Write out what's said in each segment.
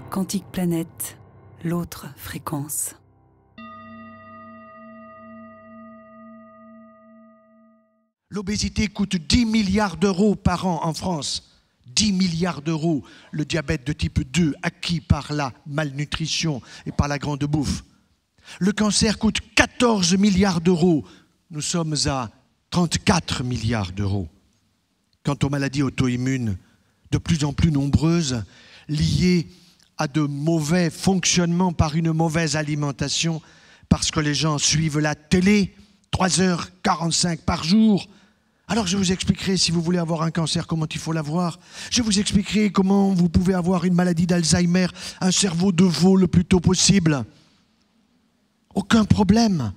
Quantique Planète, l'autre fréquence. L'obésité coûte 10 milliards d'euros par an en France. 10 milliards d'euros, le diabète de type 2 acquis par la malnutrition et par la grande bouffe. Le cancer coûte 14 milliards d'euros. Nous sommes à 34 milliards d'euros. Quant aux maladies auto-immunes, de plus en plus nombreuses, liées à de mauvais fonctionnements par une mauvaise alimentation, parce que les gens suivent la télé 3h45 par jour. Alors je vous expliquerai, si vous voulez avoir un cancer, comment il faut l'avoir. Je vous expliquerai comment vous pouvez avoir une maladie d'Alzheimer, un cerveau de veau le plus tôt possible. Aucun problème.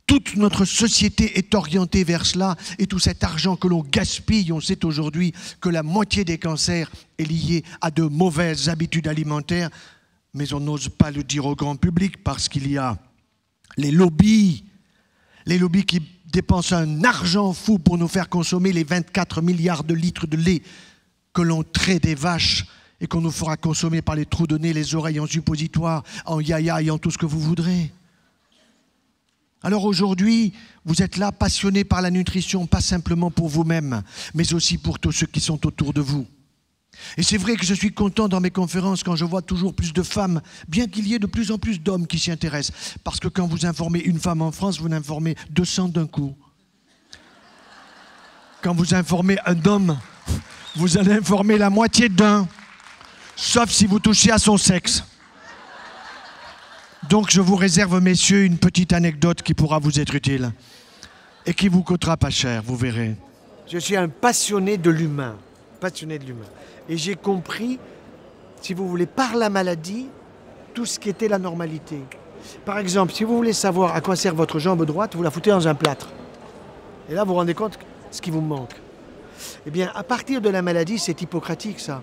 Toute notre société est orientée vers cela, et tout cet argent que l'on gaspille, on sait aujourd'hui que la moitié des cancers est liée à de mauvaises habitudes alimentaires, mais on n'ose pas le dire au grand public parce qu'il y a les lobbies qui dépensent un argent fou pour nous faire consommer les 24 milliards de litres de lait que l'on traite des vaches et qu'on nous fera consommer par les trous de nez, les oreilles en suppositoire, en yaya et en tout ce que vous voudrez. Alors aujourd'hui, vous êtes là passionnés par la nutrition, pas simplement pour vous-même, mais aussi pour tous ceux qui sont autour de vous. Et c'est vrai que je suis content dans mes conférences quand je vois toujours plus de femmes, bien qu'il y ait de plus en plus d'hommes qui s'y intéressent. Parce que quand vous informez une femme en France, vous en informez 200 d'un coup. Quand vous informez un homme, vous allez informer la moitié d'un, sauf si vous touchez à son sexe. Donc je vous réserve, messieurs, une petite anecdote qui pourra vous être utile et qui vous coûtera pas cher, vous verrez. Je suis un passionné de l'humain, Et j'ai compris, si vous voulez, par la maladie, tout ce qui était la normalité. Par exemple, si vous voulez savoir à quoi sert votre jambe droite, vous la foutez dans un plâtre. Et là, vous vous rendez compte ce qui vous manque. Eh bien, à partir de la maladie, c'est hippocratique, ça.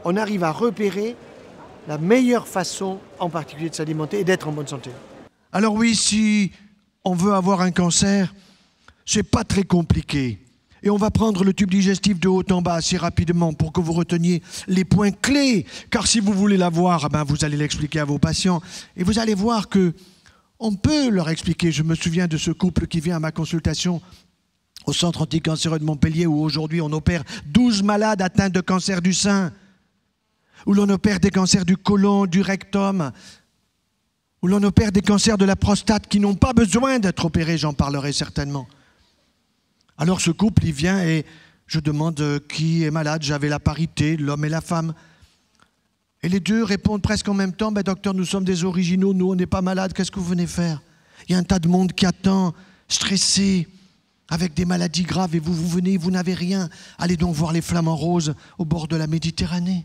On arrive à repérer la meilleure façon, en particulier, de s'alimenter et d'être en bonne santé. Alors oui, si on veut avoir un cancer, c'est pas très compliqué. Et on va prendre le tube digestif de haut en bas assez rapidement pour que vous reteniez les points clés. Car si vous voulez l'avoir, vous allez l'expliquer à vos patients. Et vous allez voir qu'on peut leur expliquer. Je me souviens de ce couple qui vient à ma consultation au centre anticancéreux de Montpellier où aujourd'hui on opère 12 malades atteints de cancer du sein, où l'on opère des cancers du côlon, du rectum, où l'on opère des cancers de la prostate qui n'ont pas besoin d'être opérés, j'en parlerai certainement. Alors ce couple, il vient et je demande qui est malade, j'avais la parité, l'homme et la femme. Et les deux répondent presque en même temps, docteur, nous sommes des originaux, nous on n'est pas malades, qu'est-ce que vous venez faire? Il y a un tas de monde qui attend, stressé, avec des maladies graves, et vous venez, vous n'avez rien. Allez donc voir les flamants roses au bord de la Méditerranée.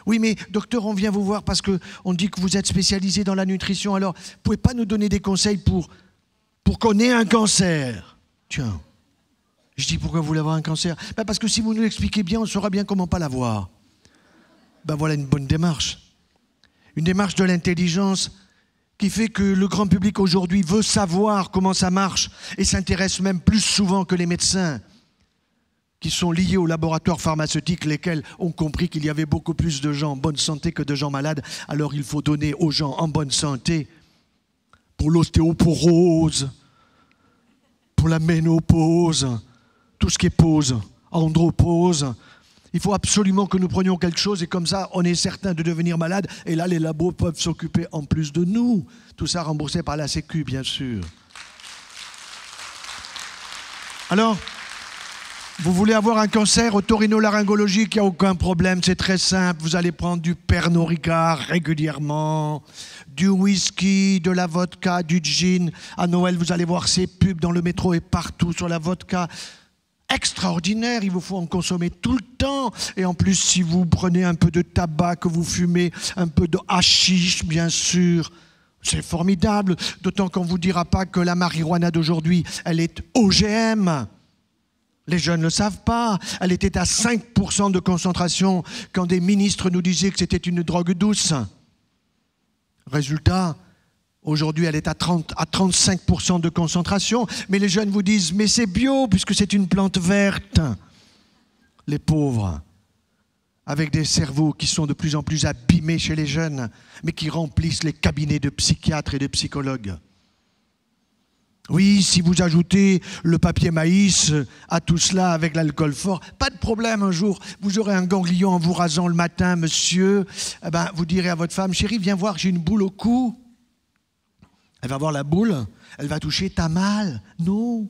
Oui, mais docteur, on vient vous voir parce qu'on dit que vous êtes spécialisé dans la nutrition, alors vous ne pouvez pas nous donner des conseils pour qu'on ait un cancer? Tiens, je dis pourquoi vous voulez avoir un cancer? Parce que si vous nous l'expliquez bien, on saura bien comment pas l'avoir. Voilà une bonne démarche. Une démarche de l'intelligence qui fait que le grand public aujourd'hui veut savoir comment ça marche et s'intéresse même plus souvent que les médecins qui sont liés aux laboratoires pharmaceutiques, lesquels ont compris qu'il y avait beaucoup plus de gens en bonne santé que de gens malades. Alors il faut donner aux gens en bonne santé pour l'ostéoporose, pour la ménopause, tout ce qui est pause, andropause. Il faut absolument que nous prenions quelque chose et comme ça, on est certain de devenir malade. Et là, les labos peuvent s'occuper en plus de nous. Tout ça remboursé par la Sécu, bien sûr. Alors, vous voulez avoir un cancer otorhinolaryngologique, il n'y a aucun problème, c'est très simple. Vous allez prendre du Pernod Ricard régulièrement, du whisky, de la vodka, du gin. À Noël, vous allez voir ces pubs dans le métro et partout sur la vodka. Extraordinaire, il vous faut en consommer tout le temps. Et en plus, si vous prenez un peu de tabac, que vous fumez un peu de hashish, bien sûr, c'est formidable. D'autant qu'on ne vous dira pas que la marijuana d'aujourd'hui, elle est OGM. Les jeunes ne le savent pas. Elle était à 5% de concentration quand des ministres nous disaient que c'était une drogue douce. Résultat, aujourd'hui, elle est à 35% de concentration. Mais les jeunes vous disent, mais c'est bio puisque c'est une plante verte. Les pauvres. avec des cerveaux qui sont de plus en plus abîmés chez les jeunes, mais qui remplissent les cabinets de psychiatres et de psychologues. Oui, si vous ajoutez le papier maïs à tout cela avec l'alcool fort, pas de problème, un jour, vous aurez un ganglion en vous rasant le matin, monsieur. Eh ben, vous direz à votre femme, chérie, viens voir, j'ai une boule au cou. Elle va voir la boule, elle va toucher, t'as mal? Non.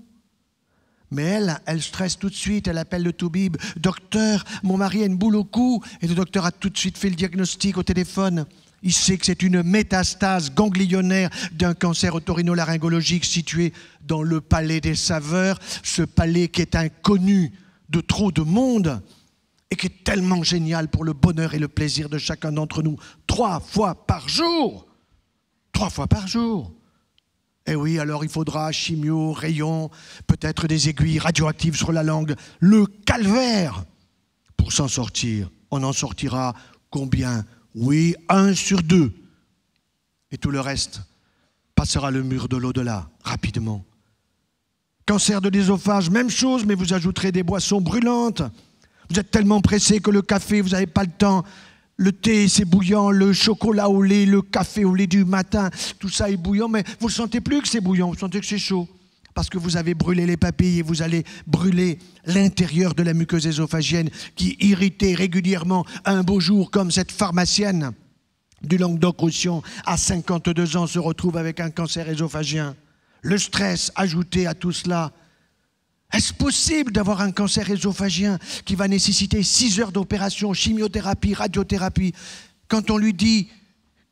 Mais elle stresse tout de suite, elle appelle le toubib. Docteur, mon mari a une boule au cou. Et le docteur a tout de suite fait le diagnostic au téléphone. Il sait que c'est une métastase ganglionnaire d'un cancer otorhinolaryngologique situé dans le palais des saveurs, ce palais qui est inconnu de trop de monde et qui est tellement génial pour le bonheur et le plaisir de chacun d'entre nous. 3 fois par jour. 3 fois par jour. Eh oui, alors il faudra chimio, rayons, peut-être des aiguilles radioactives sur la langue. Le calvaire pour s'en sortir. On en sortira combien? Oui, 1 sur 2. Et tout le reste passera le mur de l'au-delà, rapidement. Cancer de l'ésophage, même chose, mais vous ajouterez des boissons brûlantes. Vous êtes tellement pressé que le café, vous n'avez pas le temps. Le thé, c'est bouillant, le chocolat au lait, le café au lait du matin, tout ça est bouillant, mais vous ne sentez plus que c'est bouillant, vous sentez que c'est chaud. Parce que vous avez brûlé les papilles et vous allez brûler l'intérieur de la muqueuse ésophagienne qui, irritée régulièrement, un beau jour, comme cette pharmacienne du Languedoc-Roussillon, à 52 ans, se retrouve avec un cancer ésophageien. Le stress ajouté à tout cela. Est-ce possible d'avoir un cancer ésophageien qui va nécessiter 6 heures d'opération, chimiothérapie, radiothérapie? Quand on lui dit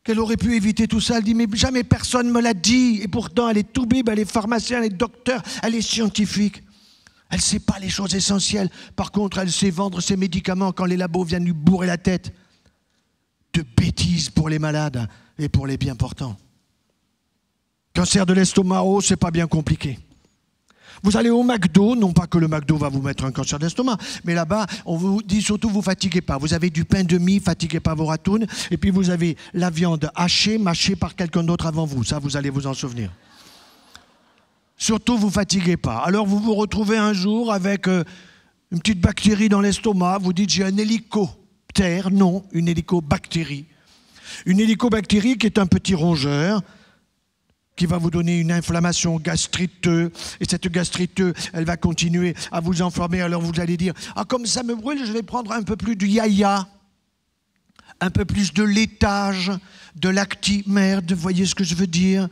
qu'elle aurait pu éviter tout ça, elle dit « mais jamais personne ne me l'a dit ». Et pourtant, elle est toubib, elle est pharmacienne, elle est docteur, elle est scientifique. Elle ne sait pas les choses essentielles. Par contre, elle sait vendre ses médicaments quand les labos viennent lui bourrer la tête. De bêtises pour les malades et pour les bien portants. Cancer de l'estomac, oh, c'est pas bien compliqué. Vous allez au McDo, non pas que le McDo va vous mettre un cancer d'estomac, mais là-bas, on vous dit surtout, vous fatiguez pas. Vous avez du pain de mie, fatiguez pas vos ratounes, et puis vous avez la viande hachée, mâchée par quelqu'un d'autre avant vous. Ça, vous allez vous en souvenir. Surtout, vous fatiguez pas. Alors, vous vous retrouvez un jour avec une petite bactérie dans l'estomac. Vous dites, j'ai un hélicoptère. Non, une hélicobactérie. Une hélicobactérie qui est un petit rongeur, qui va vous donner une inflammation gastriteuse. Et cette gastriteuse, elle va continuer à vous enflammer. Alors vous allez dire, ah, comme ça me brûle, je vais prendre un peu plus de yaya, un peu plus de laitage, de lactimerde, vous voyez ce que je veux dire?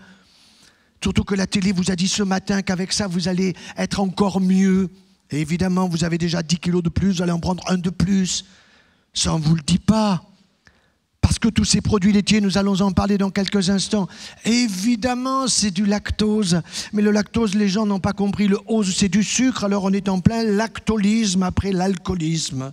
Surtout que la télé vous a dit ce matin qu'avec ça, vous allez être encore mieux. Et évidemment, vous avez déjà 10 kilos de plus, vous allez en prendre un de plus. Ça, on ne vous le dit pas. Parce que tous ces produits laitiers, nous allons en parler dans quelques instants. Évidemment, c'est du lactose. Mais le lactose, les gens n'ont pas compris. Le ose, c'est du sucre. Alors on est en plein lactolisme après l'alcoolisme.